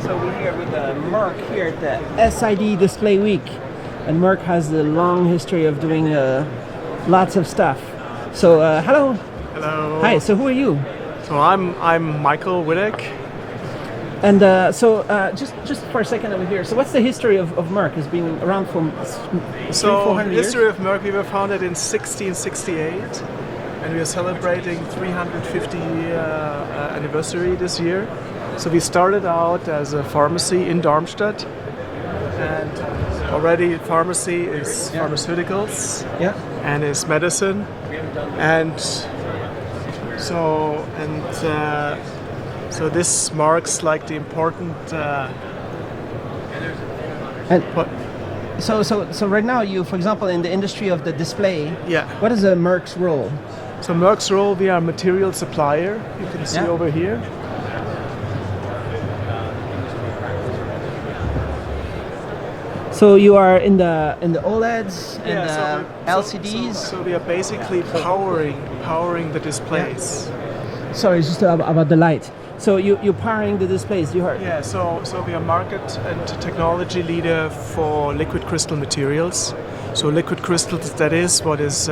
So we're here with Merck here at the SID DisplayWeek, and Merck has a long history of doing lots of stuff. So hello. Hello. Hi. So who are you? So I'm Michael Wittek. And just for a second over here. So what's the history of Merck? It's been around for 400 years. The history of Merck, we were founded in 1668, and we are celebrating 350 year anniversary this year. So we started out as a pharmacy in Darmstadt, and already pharmacy is pharmaceuticals and is medicine, and so this marks like the important. So right now, you, for example, in the industry of the display, what is Merck's role? So Merck's role, we are a material supplier. You can see over here. So you are in the OLEDs and LCDs. So we are basically powering the displays. Sorry, it's just about the light. So you're powering the displays. You heard? Yeah. So we are market and technology leader for liquid crystal materials. So liquid crystals, that is what is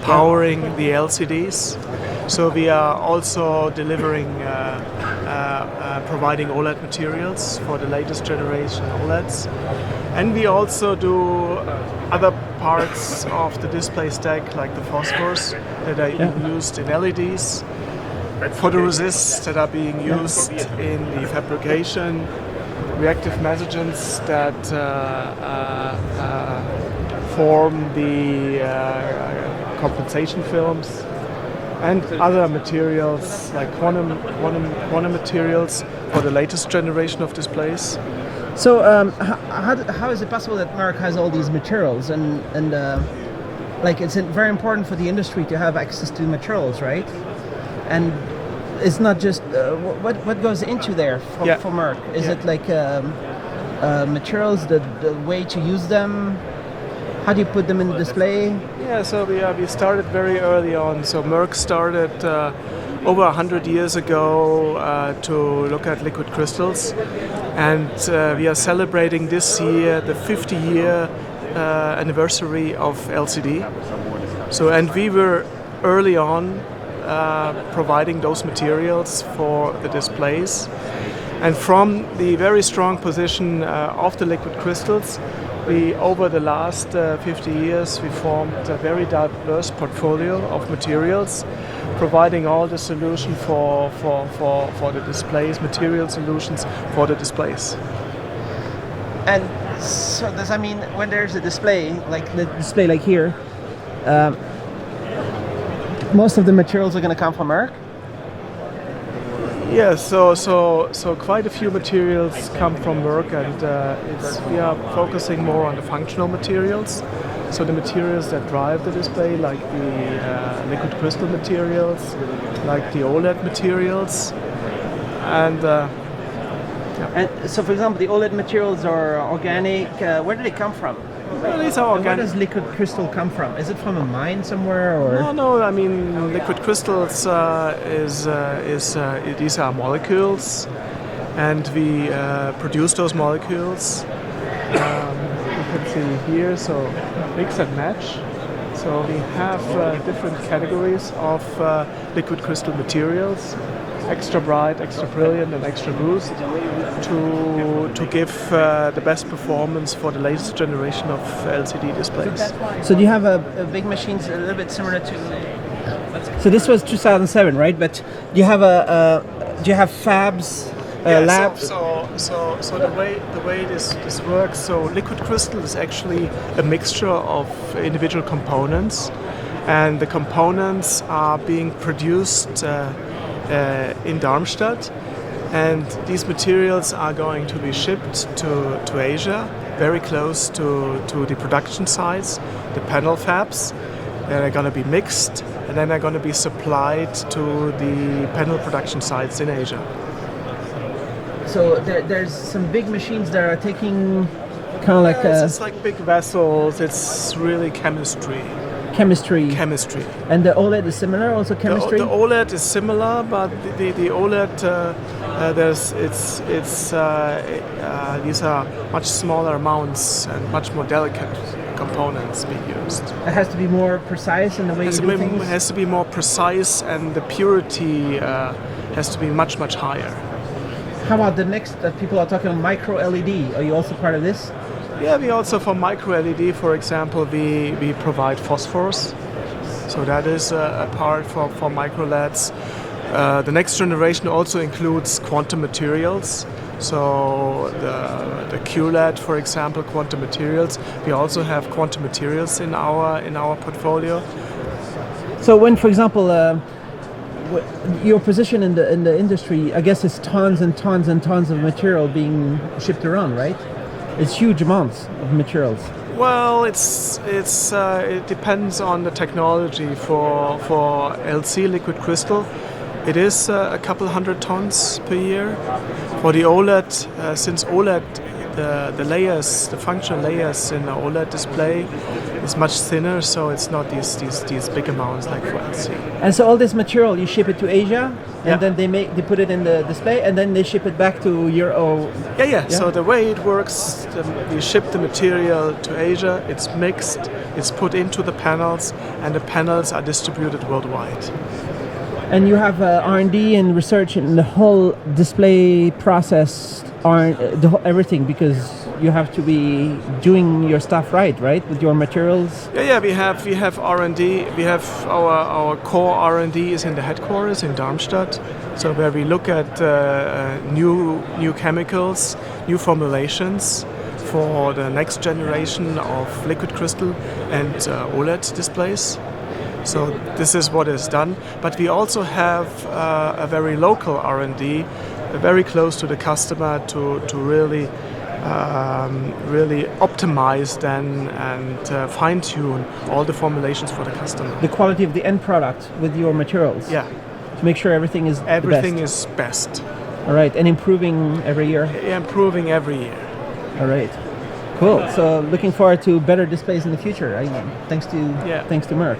powering the LCDs. So we are also delivering, providing OLED materials for the latest generation OLEDs. And we also do other parts of the display stack, like the phosphors that are used in LEDs, photoresists that are being used in the fabrication, reactive mesogens that form the compensation films, and other materials like quantum materials for the latest generation of displays. So how is it possible that Merck has all these materials and like it's very important for the industry to have access to materials, right? And it's not just what goes into there for Merck. Is it like materials, the way to use them? How do you put them in the display? Yeah, so we started very early on. So Merck started over 100 years ago to look at liquid crystals, and we are celebrating this year the 50-year anniversary of LCD. So, and we were early on providing those materials for the displays, and from the very strong position of the liquid crystals, we, over the last 50 years, we formed a very diverse portfolio of materials, providing all the solution for the displays, material solutions for the displays. And so does that mean when there's a display, like the display like here, most of the materials are going to come from Merck? Yeah, so quite a few materials come from Merck, and we are focusing more on the functional materials. So the materials that drive the display, like the liquid crystal materials, like the OLED materials, and And so, for example, the OLED materials are organic. Where do they come from? Well, these are organic. Where does liquid crystal come from? Is it from a mine somewhere, or? No. I mean, liquid crystals these are molecules, and we produce those molecules. You can see here. So mix and match. So we have different categories of liquid crystal materials. XtraBright, XtraBrilliant, and XtraBoost to give the best performance for the latest generation of LCD displays. So do you have a big machines a little bit similar to? So this was 2007, right? But do you have do you have fabs, labs? So the way this works. So liquid crystal is actually a mixture of individual components, and the components are being produced in Darmstadt, and these materials are going to be shipped to Asia, very close to the production sites, the panel fabs. They're going to be mixed, and then they're going to be supplied to the panel production sites in Asia. So there's some big machines that are taking kind of like it's like big vessels. It's really chemistry. And the OLED is similar, also chemistry? The OLED is similar, but the OLED These are much smaller amounts and much more delicate components being used. It has to be more precise in the way you do things? It has to be more precise, and the purity has to be much, much higher. How about the next that people are talking about, micro LED? Are you also part of this? Yeah, we also, for micro LED, for example, we provide phosphorus. So that is a part for micro LEDs. The next generation also includes quantum materials. So the QLED, for example, quantum materials. We also have quantum materials in our portfolio. So when, for example, your position in the industry, I guess, is tons and tons and tons of material being shipped around, right? It's huge amounts of materials. Well, it depends on the technology. For LC liquid crystal, it is a couple hundred tons per year. For the OLED, since OLED, the layers, the functional layers in the OLED display is much thinner, so it's not these big amounts like for LC. And so all this material, you ship it to Asia, and then they put it in the display, and then they ship it back to Europe. Yeah. So the way it works, we ship the material to Asia. It's mixed, it's put into the panels, and the panels are distributed worldwide. And you have R&D and research in the whole display process, everything, because you have to be doing your stuff right with your materials. Yeah. We have R&D. We have our core R&D is in the headquarters in Darmstadt. So where we look at new chemicals, new formulations for the next generation of liquid crystal and OLED displays. So this is what is done. But we also have a very local R&D, very close to the customer to really optimize then and fine-tune all the formulations for the customer. The quality of the end product with your materials. Yeah. To make sure everything is best. All right, and improving every year. Improving every year. All right. Cool. So looking forward to better displays in the future. Thanks to Merck.